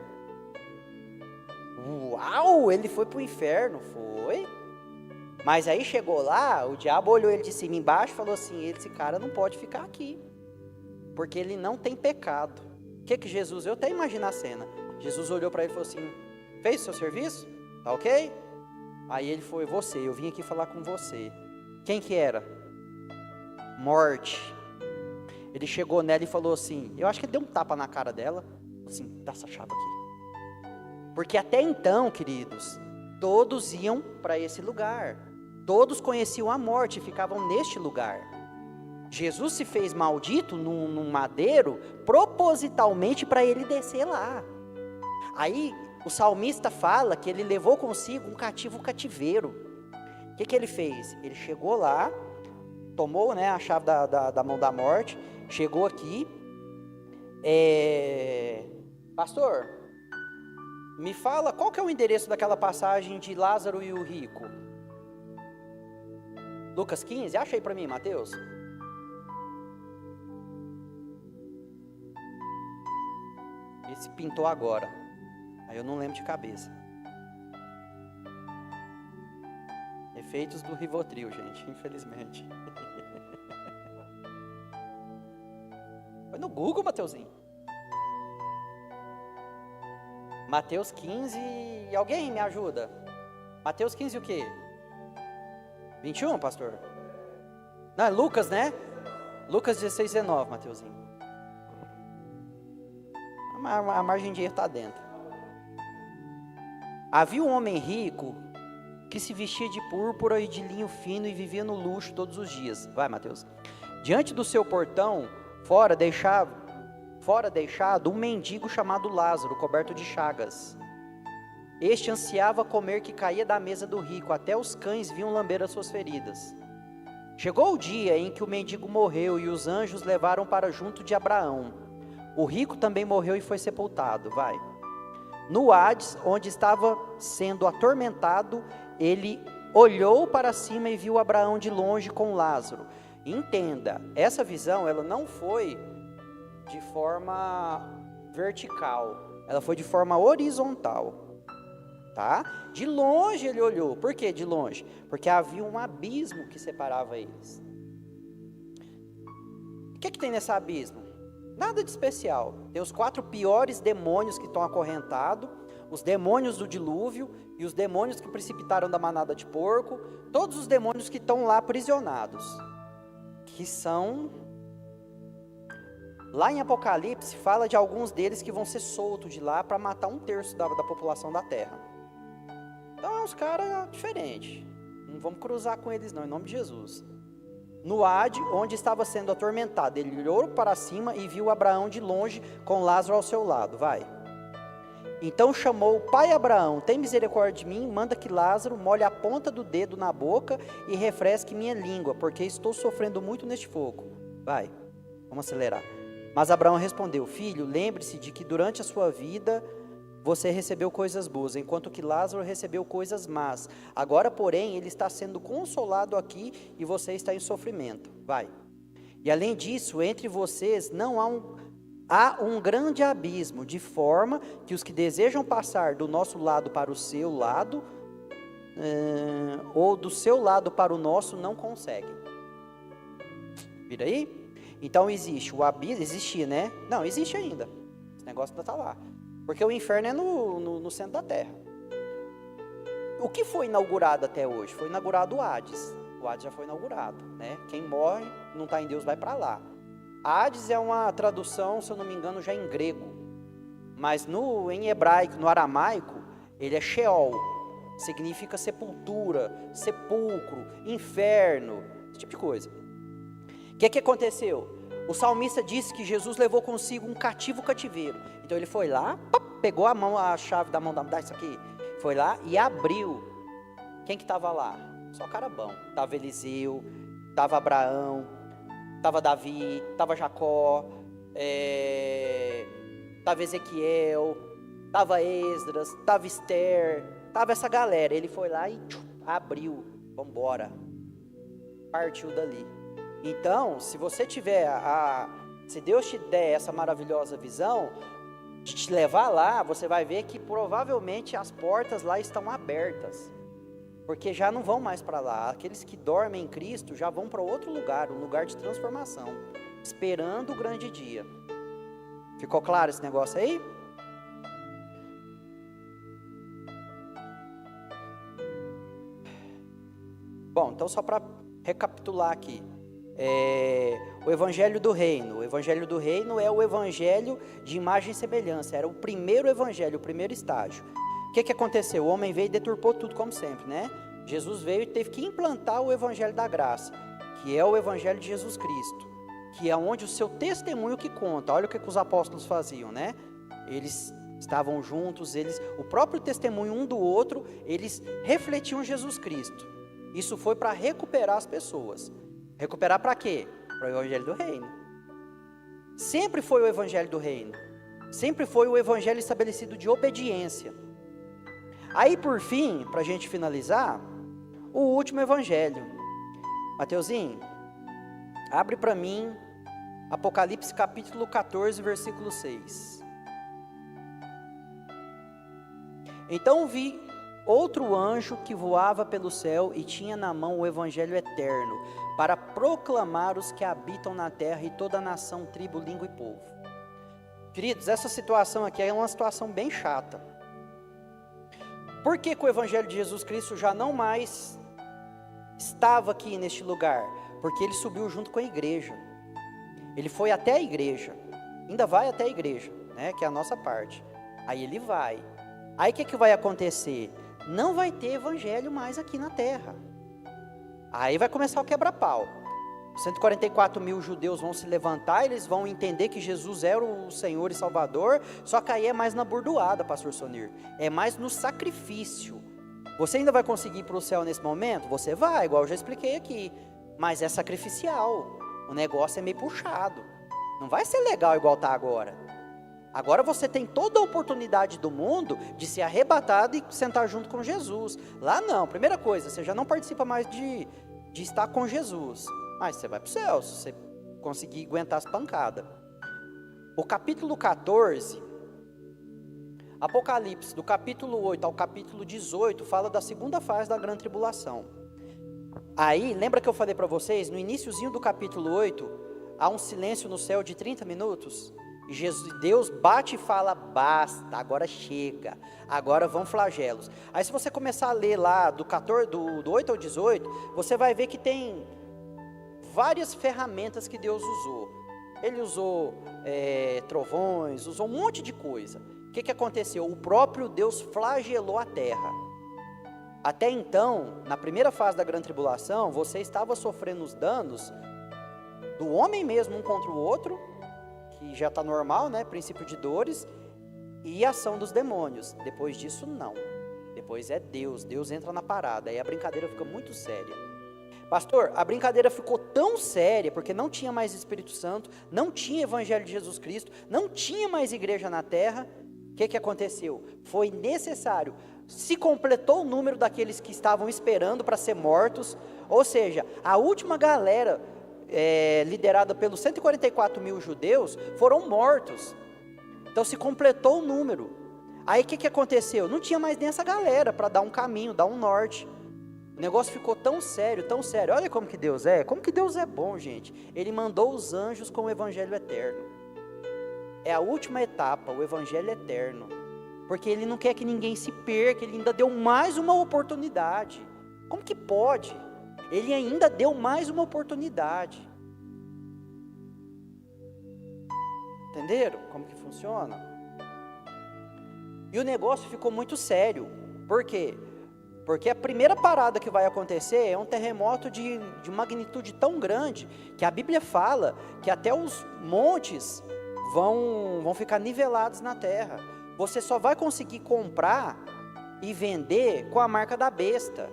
Uau, ele foi para o inferno, foi. Mas aí chegou lá, o diabo olhou ele de cima e embaixo e falou assim, esse cara não pode ficar aqui. Porque ele não tem pecado. O que Jesus, eu até imagino a cena. Jesus olhou para ele e falou assim, fez o seu serviço? Tá ok? Aí ele foi, eu vim aqui falar com você. Quem que era? Morte. Ele chegou nela e falou assim, eu acho que ele deu um tapa na cara dela, assim, dá essa chave aqui. Porque até então, queridos, todos iam para esse lugar. Todos conheciam a morte e ficavam neste lugar. Jesus se fez maldito num madeiro, propositalmente para ele descer lá. Aí o salmista fala que ele levou consigo um cativeiro. O que ele fez? Ele chegou lá, tomou, a chave da mão da morte, chegou aqui. Pastor, me fala qual que é o endereço daquela passagem de Lázaro e o rico? Lucas 15, acha aí para mim, Mateus. Esse pintou agora. Aí eu não lembro de cabeça. Efeitos do Rivotril, gente, infelizmente. Foi no Google, Mateuzinho. Mateus 15, alguém me ajuda? Mateus 15 o quê? 21, pastor? Não, é Lucas, né? Lucas 16, 19, Mateuzinho. A margem de erro está dentro. Havia um homem rico que se vestia de púrpura e de linho fino e vivia no luxo todos os dias. Vai, Mateus. Diante do seu portão, fora deixado um mendigo chamado Lázaro, coberto de chagas. Este ansiava comer que caía da mesa do rico, até os cães vinham lamber as suas feridas. Chegou o dia em que o mendigo morreu e os anjos levaram para junto de Abraão. O rico também morreu e foi sepultado. Vai. No Hades, onde estava sendo atormentado, ele olhou para cima e viu Abraão de longe com Lázaro. Entenda, essa visão ela não foi de forma vertical, ela foi de forma horizontal. Tá? De longe ele olhou. Por que de longe? Porque havia um abismo que separava eles. O que tem nesse abismo? Nada de especial. Tem os 4 piores demônios que estão acorrentados, os demônios do dilúvio e os demônios que precipitaram da manada de porco, todos os demônios que estão lá aprisionados, que são... Lá em Apocalipse fala de alguns deles que vão ser soltos de lá para matar 1/3 da população da terra. Então é uns caras diferentes. Não vamos cruzar com eles não, em nome de Jesus. No Hades, onde estava sendo atormentado, ele olhou para cima e viu Abraão de longe com Lázaro ao seu lado. Vai. Então chamou: pai Abraão, tem misericórdia de mim, manda que Lázaro molhe a ponta do dedo na boca e refresque minha língua, porque estou sofrendo muito neste fogo. Vai, vamos acelerar. Mas Abraão respondeu: filho, lembre-se de que durante a sua vida você recebeu coisas boas, enquanto que Lázaro recebeu coisas más. Agora, porém, ele está sendo consolado aqui e você está em sofrimento. Vai. E além disso, entre vocês não há um grande abismo, de forma que os que desejam passar do nosso lado para o seu lado, ou do seu lado para o nosso, não conseguem. Vira aí? Então existe o abismo, existia, né? Não, existe ainda. Esse negócio ainda está lá. Porque o inferno é no centro da terra. O que foi inaugurado até hoje? Foi inaugurado o Hades. O Hades já foi inaugurado, né? Quem morre, não está em Deus, vai para lá. Hades é uma tradução, se eu não me engano, já em grego. Mas em hebraico, no aramaico, ele é Sheol. Significa sepultura, sepulcro, inferno, esse tipo de coisa. O que aconteceu? O salmista disse que Jesus levou consigo um cativeiro. Então ele foi lá, pegou a chave da mão, dá isso aqui. Foi lá e abriu. Quem que estava lá? Só cara bom. Estava Eliseu, estava Abraão, estava Davi, estava Jacó, estava Ezequiel, estava Esdras, estava Esther, estava essa galera. Ele foi lá e abriu. Vamos embora. Partiu dali. Então, se você tiver se Deus te der essa maravilhosa visão de te levar lá, você vai ver que provavelmente as portas lá estão abertas, porque já não vão mais para lá. Aqueles que dormem em Cristo já vão para outro lugar, um lugar de transformação, esperando o grande dia. Ficou claro esse negócio aí? Bom, então só para recapitular aqui. O Evangelho do Reino. O Evangelho do Reino é o Evangelho de imagem e semelhança. Era o primeiro Evangelho, o primeiro estágio. O que aconteceu? O homem veio e deturpou tudo, como sempre, né? Jesus veio e teve que implantar o Evangelho da graça, que é o Evangelho de Jesus Cristo, que é onde o seu testemunho que conta. Olha o que os apóstolos faziam, né? Eles estavam juntos, o próprio testemunho um do outro, eles refletiam Jesus Cristo. Isso foi para recuperar as pessoas. Recuperar para quê? Para o Evangelho do Reino. Sempre foi o Evangelho do Reino. Sempre foi o Evangelho estabelecido de obediência. Aí, por fim, para a gente finalizar, o último Evangelho. Mateuzinho, abre para mim Apocalipse capítulo 14, versículo 6. Então vi outro anjo que voava pelo céu e tinha na mão o Evangelho eterno, para proclamar os que habitam na terra e toda a nação, tribo, língua e povo. Queridos, essa situação aqui é uma situação bem chata. Por que o Evangelho de Jesus Cristo já não mais estava aqui neste lugar? Porque ele subiu junto com a igreja. Ele foi até a igreja, ainda vai até a igreja, né, que é a nossa parte. Aí ele vai. Aí o que vai acontecer? Não vai ter evangelho mais aqui na terra. Aí vai começar o quebra-pau. 144 mil judeus vão se levantar, eles vão entender que Jesus era o Senhor e Salvador, só que aí é mais na burdoada, pastor Sonir, é mais no sacrifício. Você ainda vai conseguir ir para o céu nesse momento? Você vai, igual eu já expliquei aqui, mas é sacrificial, o negócio é meio puxado, não vai ser legal igual está agora. Agora você tem toda a oportunidade do mundo de ser arrebatado e sentar junto com Jesus. Lá não, primeira coisa, você já não participa mais de estar com Jesus. Mas você vai para o céu, se você conseguir aguentar as pancadas. O capítulo 14, Apocalipse, do capítulo 8 ao capítulo 18, fala da segunda fase da grande tribulação. Aí, lembra que eu falei para vocês, no iniciozinho do capítulo 8, há um silêncio no céu de 30 minutos? E Deus bate e fala, basta, agora chega, agora vão flagelos. Aí se você começar a ler lá do 8 ao 18, você vai ver que tem várias ferramentas que Deus usou. Ele usou trovões, usou um monte de coisa. O que aconteceu? O próprio Deus flagelou a terra. Até então, na primeira fase da grande tribulação, você estava sofrendo os danos do homem mesmo um contra o outro, que já está normal, né? Princípio de dores, e a ação dos demônios. Depois disso, não. Depois é Deus. Deus entra na parada, aí a brincadeira fica muito séria. Pastor, a brincadeira ficou tão séria, porque não tinha mais Espírito Santo, não tinha Evangelho de Jesus Cristo, não tinha mais igreja na terra. O que aconteceu? Foi necessário, se completou o número daqueles que estavam esperando para ser mortos, ou seja, a última galera, liderada pelos 144 mil judeus, foram mortos. Então se completou o número. Aí o que aconteceu? Não tinha mais nem essa galera para dar um caminho, dar um norte. O negócio ficou tão sério, tão sério. Olha como que Deus é. Como que Deus é bom, gente. Ele mandou os anjos com o evangelho eterno. É a última etapa, o evangelho eterno. Porque Ele não quer que ninguém se perca. Ele ainda deu mais uma oportunidade. Como que pode? Ele ainda deu mais uma oportunidade. Entenderam como que funciona? E o negócio ficou muito sério. Por quê? Porque a primeira parada que vai acontecer é um terremoto de magnitude tão grande, que a Bíblia fala que até os montes vão ficar nivelados na terra. Você só vai conseguir comprar e vender com a marca da besta.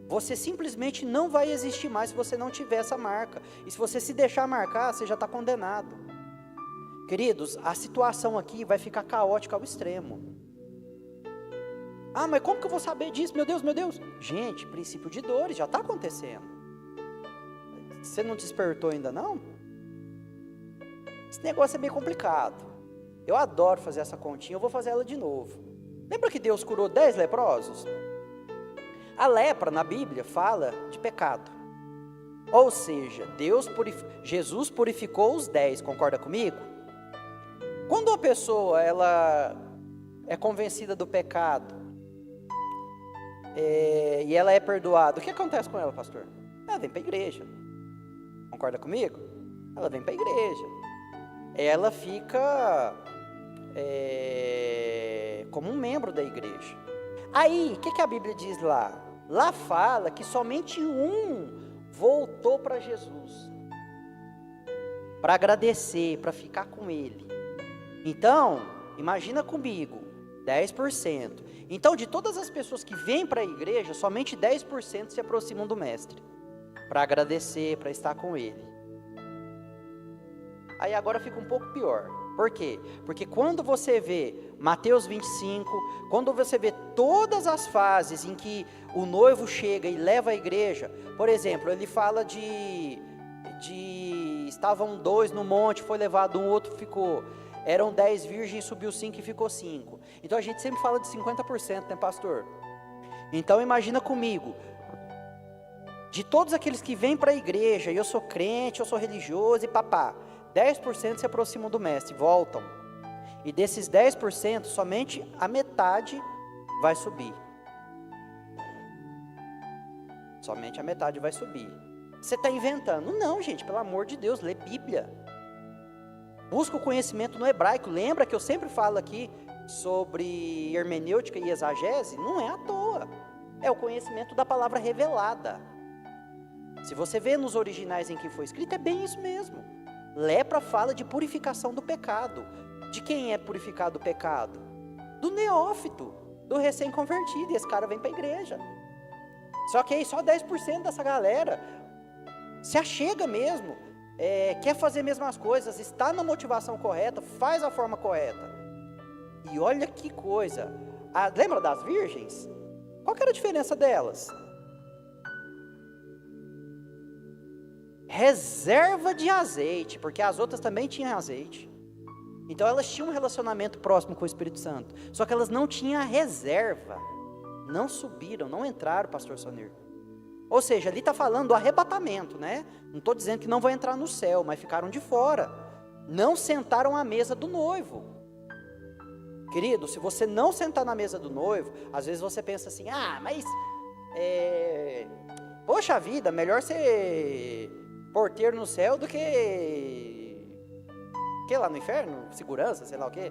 Você simplesmente não vai existir mais se você não tiver essa marca. E se você se deixar marcar, você já está condenado. Queridos, a situação aqui vai ficar caótica ao extremo. Ah, mas como que eu vou saber disso? Meu Deus, meu Deus. Gente, princípio de dores, já está acontecendo. Você não despertou ainda não? Esse negócio é bem complicado. Eu adoro fazer essa continha, eu vou fazer ela de novo. Lembra que Deus curou 10 leprosos? A lepra na Bíblia fala de pecado. Ou seja, Jesus purificou os 10, concorda comigo? Quando uma pessoa ela é convencida do pecado, e ela é perdoada, o que acontece com ela, pastor? Ela vem para a igreja. Concorda comigo? Ela vem para a igreja. Ela fica como um membro da igreja. Aí, o que a Bíblia diz lá? Lá fala que somente um voltou para Jesus, para agradecer, para ficar com Ele. Então, imagina comigo, 10%. Então, de todas as pessoas que vêm para a igreja, somente 10% se aproximam do Mestre, para agradecer, para estar com Ele. Aí agora fica um pouco pior. Por quê? Porque quando você vê Mateus 25, quando você vê todas as fases em que o noivo chega e leva a igreja, por exemplo, ele fala de estavam 2 no monte, foi levado um, outro ficou. Eram 10 virgens, subiu 5 e ficou 5. Então a gente sempre fala de 50%, né, pastor? Então imagina comigo, de todos aqueles que vêm para a igreja, eu sou crente, eu sou religioso e papá, 10% se aproximam do mestre, voltam. E desses 10%, somente a metade vai subir. Somente a metade vai subir. Você está inventando? Não, gente, pelo amor de Deus, lê Bíblia. Busca o conhecimento no hebraico. Lembra que eu sempre falo aqui sobre hermenêutica e exagese? Não é à toa. É o conhecimento da palavra revelada. Se você vê nos originais em que foi escrito, é bem isso mesmo. Lepra fala de purificação do pecado. De quem é purificado o pecado? Do neófito, do recém-convertido. E esse cara vem para a igreja. Só que aí só 10% dessa galera se achega mesmo, quer fazer mesmo as coisas, está na motivação correta, faz a forma correta. E olha que coisa, lembra das virgens? Qual que era a diferença delas? Reserva de azeite, porque as outras também tinham azeite. Então elas tinham um relacionamento próximo com o Espírito Santo, só que elas não tinham a reserva. Não subiram, não entraram, pastor Sonir. Ou seja, ali está falando do arrebatamento, né? Não estou dizendo que não vão entrar no céu, mas ficaram de fora. Não sentaram à mesa do noivo. Querido, se você não sentar na mesa do noivo, às vezes você pensa assim, mas poxa vida, melhor ser porteiro no céu do que lá no inferno, segurança, sei lá o quê.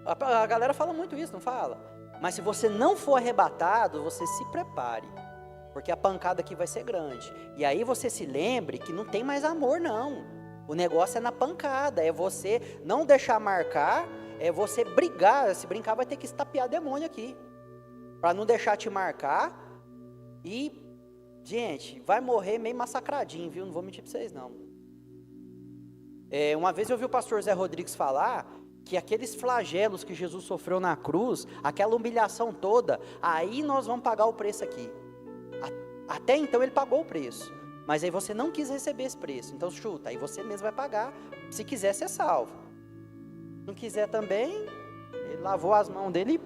A galera fala muito isso, não fala? Mas se você não for arrebatado, você se prepare, porque a pancada aqui vai ser grande. E aí você se lembre que não tem mais amor não. O negócio é na pancada, é você não deixar marcar, é você brigar. Se brincar vai ter que estapear demônio aqui, para não deixar te marcar. E, gente, vai morrer meio massacradinho, viu? Não vou mentir para vocês não. Uma vez eu ouvi o pastor Zé Rodrigues falar que aqueles flagelos que Jesus sofreu na cruz, aquela humilhação toda, aí nós vamos pagar o preço aqui. Até então ele pagou o preço, mas aí você não quis receber esse preço, então chuta, aí você mesmo vai pagar, se quiser ser salvo. Não quiser também, ele lavou as mãos dele,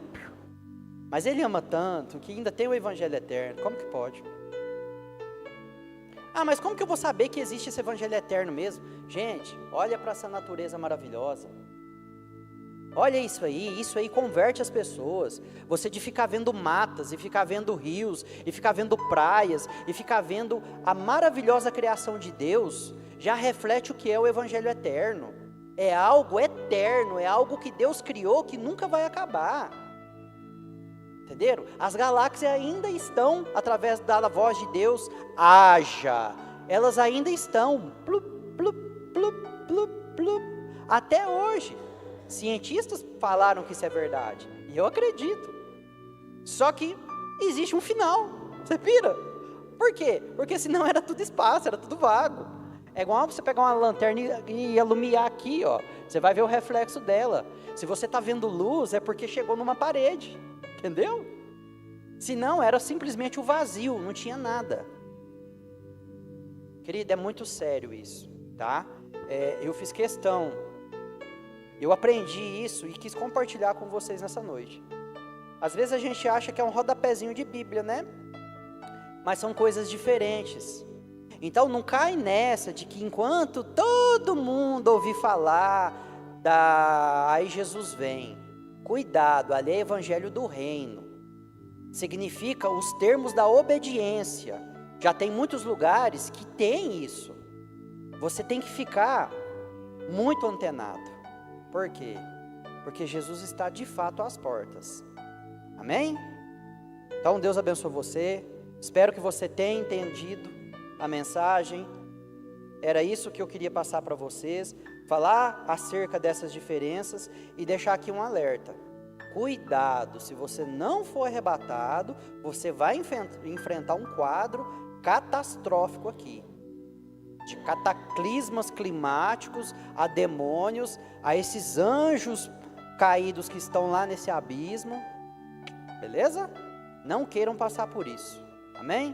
mas ele ama tanto, que ainda tem o evangelho eterno, como que pode? Mas como que eu vou saber que existe esse evangelho eterno mesmo? Gente, olha para essa natureza maravilhosa. Olha isso aí converte as pessoas. Você de ficar vendo matas, e ficar vendo rios, e ficar vendo praias, e ficar vendo a maravilhosa criação de Deus, já reflete o que é o evangelho eterno. É algo eterno, é algo que Deus criou que nunca vai acabar. Entenderam? As galáxias ainda estão, através da voz de Deus, haja. Elas ainda estão, plup, plup, plup, plup, plup, até hoje. Cientistas falaram que isso é verdade, e eu acredito. Só que existe um final, você pira? Por quê? Porque senão era tudo espaço, era tudo vago. É igual você pegar uma lanterna e iluminar aqui, ó. Você vai ver o reflexo dela. Se você está vendo luz, é porque chegou numa parede, entendeu? Senão era simplesmente o vazio, não tinha nada. Querido, é muito sério isso, tá? Eu fiz questão, eu aprendi isso e quis compartilhar com vocês nessa noite. Às vezes a gente acha que é um rodapézinho de Bíblia, né? Mas são coisas diferentes. Então não cai nessa de que enquanto todo mundo ouvir falar aí Jesus vem. Cuidado, ali é evangelho do reino. Significa os termos da obediência. Já tem muitos lugares que tem isso. Você tem que ficar muito antenado. Por quê? Porque Jesus está de fato às portas. Amém? Então Deus abençoe você. Espero que você tenha entendido a mensagem. Era isso que eu queria passar para vocês. Falar acerca dessas diferenças e deixar aqui um alerta. Cuidado, se você não for arrebatado, você vai enfrentar um quadro catastrófico aqui. De cataclismas climáticos, a demônios, a esses anjos caídos que estão lá nesse abismo. Beleza? Não queiram passar por isso. Amém?